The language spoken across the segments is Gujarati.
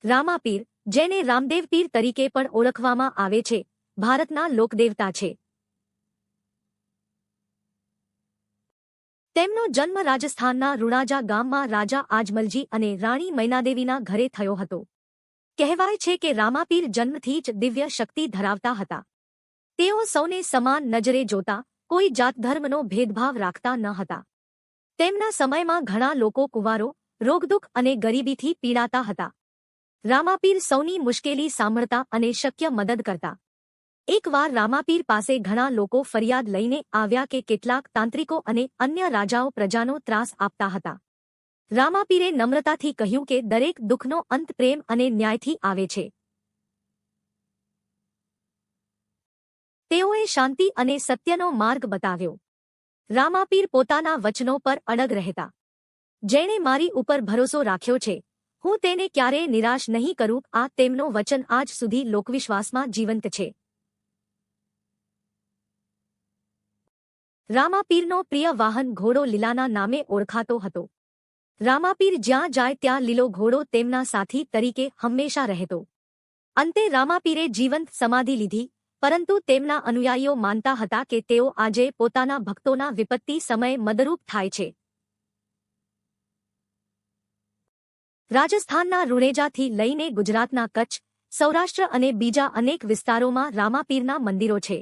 રામાપીર, જેને રામદેવ પીર તરીકે પણ ઓળખવામાં આવે છે, ભારતના લોકદેવતા છે. તેમનો જન્મ રાજસ્થાનના રુણાજા ગામમાં રાજા આજમલજી અને રાણી મૈનાદેવીના ઘરે થયો હતો. કહેવાય છે કે રામાપીર જન્મથી જ દિવ્ય શક્તિ ધરાવતા હતા. તેઓ સૌને સમાન નજરે જોતા, કોઈ જાત ધર્મનો ભેદભાવ રાખતા ન હતા. તેમના સમયમાં ઘણા લોકો કુંવારો, રોગદુઃખ અને ગરીબીથી પીડાતા હતા. રામાપીર સૌની મુશ્કેલી સાંભળતા અને શક્ય મદદ કરતા. એકવાર રામાપીર પાસે ઘણા લોકો ફરિયાદ લઈને આવ્યા કે કેટલાક તાંત્રિકો અને અન્ય રાજાઓ પ્રજાનો ત્રાસ આપતા હતા. રામાપીરે નમ્રતાથી કહ્યું કે દરેક દુઃખનો અંત પ્રેમ અને ન્યાયથી આવે છે. તેઓએ શાંતિ અને સત્યનો માર્ગ બતાવ્યો. રામાપીર પોતાના વચનો પર અડગ રહેતા. જેણે મારી ઉપર ભરોસો રાખ્યો છે, હું તેને ક્યારેય નિરાશ નહીં કરું. આ તેમનો વચન આજ સુધી લોકવિશ્વાસમાં જીવંત છે. રામાપીરનો પ્રિય વાહન ઘોડો લીલાના નામે ઓળખાતો હતો. રામાપીર જ્યાં જાય ત્યાં લીલો ઘોડો તેમના સાથી તરીકે હંમેશા રહેતો. અંતે રામાપીરે જીવંત સમાધિ લીધી, પરંતુ તેમના અનુયાયીઓ માનતા હતા કે તેઓ આજે પોતાના ભક્તોના વિપત્તિ સમયે મદદરૂપ થાય છે. રાજસ્થાનના રુણેજાથી લઈને ગુજરાતના કચ્છ, સૌરાષ્ટ્ર અને બીજા અનેક વિસ્તારોમાં રામાપીરના મંદિરો છે.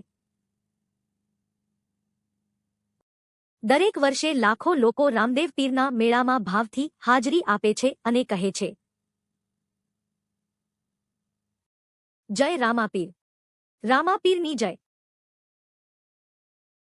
દરેક વર્ષે લાખો લોકો રામદેવ પીરના મેળામાં ભાવથી હાજરી આપે છે અને કહે છે, જય રામાપીર. રામાપીરની જય.